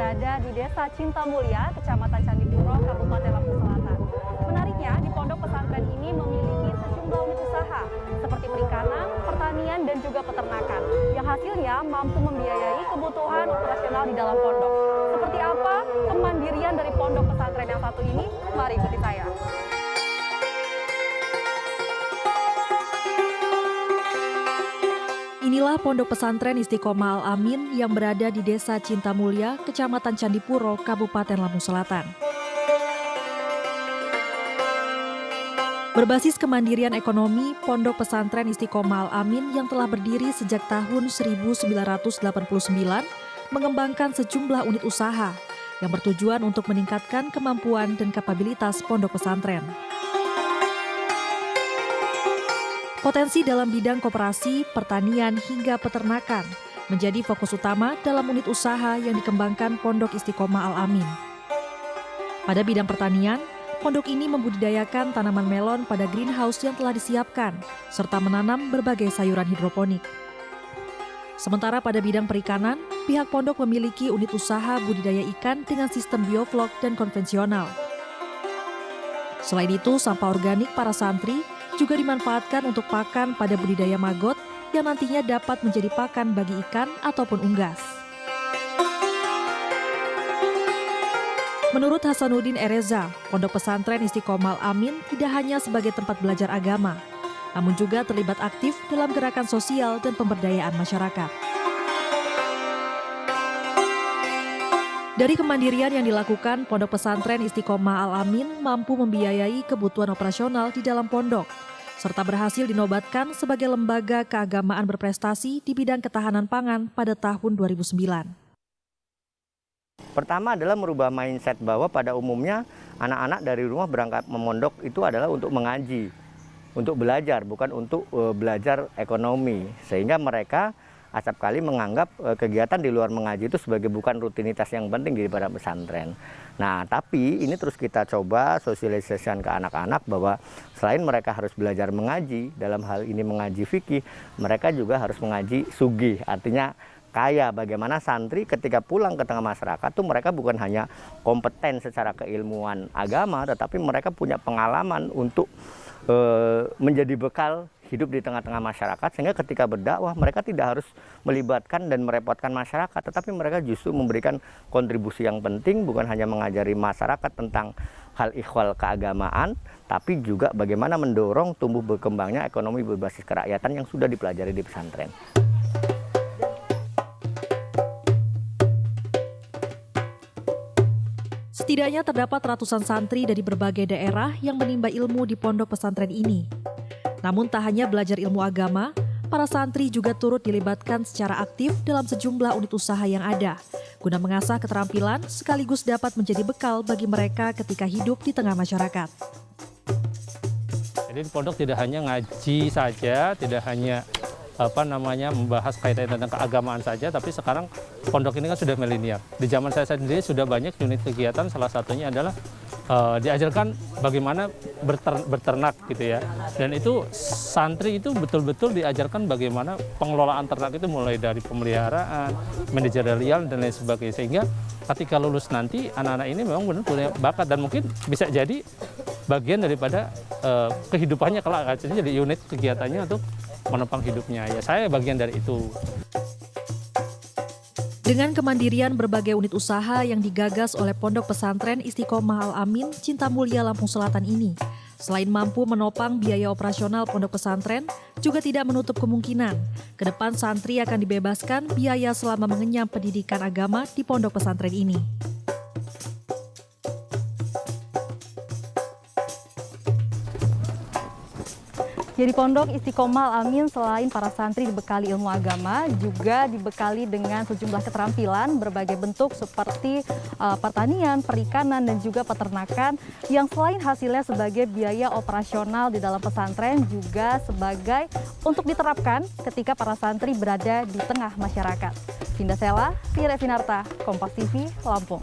berada di Desa Cintamulya, Kecamatan Candipuro, Kabupaten Lampung Selatan. Menariknya, di pondok pesantren ini memiliki sejumlah unit usaha seperti perikanan, pertanian, dan juga peternakan, yang hasilnya mampu membiayai kebutuhan operasional di dalam pondok. Seperti apa kemandirian dari pondok pesantren yang satu ini? Mari ikuti saya. Inilah Pondok Pesantren Istiqomah Al-Amin yang berada di Desa Cintamulya, Kecamatan Candipuro, Kabupaten Lampung Selatan. Berbasis kemandirian ekonomi, Pondok Pesantren Istiqomah Al-Amin yang telah berdiri sejak tahun 1989 mengembangkan sejumlah unit usaha yang bertujuan untuk meningkatkan kemampuan dan kapabilitas pondok pesantren. Potensi dalam bidang koperasi, pertanian, hingga peternakan menjadi fokus utama dalam unit usaha yang dikembangkan Pondok Istiqomah Al-Amin. Pada bidang pertanian, pondok ini membudidayakan tanaman melon pada greenhouse yang telah disiapkan, serta menanam berbagai sayuran hidroponik. Sementara pada bidang perikanan, pihak pondok memiliki unit usaha budidaya ikan dengan sistem bioflok dan konvensional. Selain itu, sampah organik para santri juga dimanfaatkan untuk pakan pada budidaya maggot yang nantinya dapat menjadi pakan bagi ikan ataupun unggas. Menurut Hasanuddin Ereza, Pondok Pesantren Istiqomah Al-Amin tidak hanya sebagai tempat belajar agama, namun juga terlibat aktif dalam gerakan sosial dan pemberdayaan masyarakat. Dari kemandirian yang dilakukan, Pondok Pesantren Istiqomah Al-Amin mampu membiayai kebutuhan operasional di dalam pondok, serta berhasil dinobatkan sebagai lembaga keagamaan berprestasi di bidang ketahanan pangan pada tahun 2009. Pertama adalah merubah mindset bahwa pada umumnya anak-anak dari rumah berangkat memondok itu adalah untuk mengaji, untuk belajar, bukan untuk belajar ekonomi. Sehingga mereka acap kali menganggap kegiatan di luar mengaji itu sebagai bukan rutinitas yang penting di pada pesantren. Nah, tapi ini terus kita coba sosialisasikan ke anak-anak bahwa selain mereka harus belajar mengaji, dalam hal ini mengaji fikih, mereka juga harus mengaji sugih, artinya kaya. Bagaimana santri ketika pulang ke tengah masyarakat tuh mereka bukan hanya kompeten secara keilmuan agama, tetapi mereka punya pengalaman untuk menjadi bekal hidup di tengah-tengah masyarakat, sehingga ketika berdakwah mereka tidak harus melibatkan dan merepotkan masyarakat, tetapi mereka justru memberikan kontribusi yang penting, bukan hanya mengajari masyarakat tentang hal ikhwal keagamaan, tapi juga bagaimana mendorong tumbuh berkembangnya ekonomi berbasis kerakyatan yang sudah dipelajari di pesantren. Setidaknya terdapat ratusan santri dari berbagai daerah yang menimba ilmu di pondok pesantren ini. Namun tak hanya belajar ilmu agama, para santri juga turut dilibatkan secara aktif dalam sejumlah unit usaha yang ada, guna mengasah keterampilan sekaligus dapat menjadi bekal bagi mereka ketika hidup di tengah masyarakat. Jadi di pondok tidak hanya ngaji saja, tidak hanya membahas kaitan tentang keagamaan saja, tapi sekarang pondok ini kan sudah milenial. Di zaman saya sendiri sudah banyak unit kegiatan, salah satunya adalah diajarkan bagaimana berternak gitu ya. Dan itu santri itu betul-betul diajarkan bagaimana pengelolaan ternak itu mulai dari pemeliharaan, manajerial dan lain sebagainya. Sehingga ketika lulus nanti anak-anak ini memang benar punya bakat dan mungkin bisa jadi bagian daripada kehidupannya kelak, jadi unit kegiatannya untuk menopang hidupnya. Ya saya bagian dari itu. Dengan kemandirian berbagai unit usaha yang digagas oleh Pondok Pesantren Istiqomah Al-Amin, Cintamulya, Lampung Selatan ini, selain mampu menopang biaya operasional pondok pesantren, juga tidak menutup kemungkinan ke depan santri akan dibebaskan biaya selama mengenyam pendidikan agama di pondok pesantren ini. Jadi Pondok Istiqomah Al-Amin selain para santri dibekali ilmu agama, juga dibekali dengan sejumlah keterampilan berbagai bentuk seperti pertanian, perikanan, dan juga peternakan, yang selain hasilnya sebagai biaya operasional di dalam pesantren, juga sebagai untuk diterapkan ketika para santri berada di tengah masyarakat. Vinda Sela, Tire Finarta, Kompas TV, Lampung.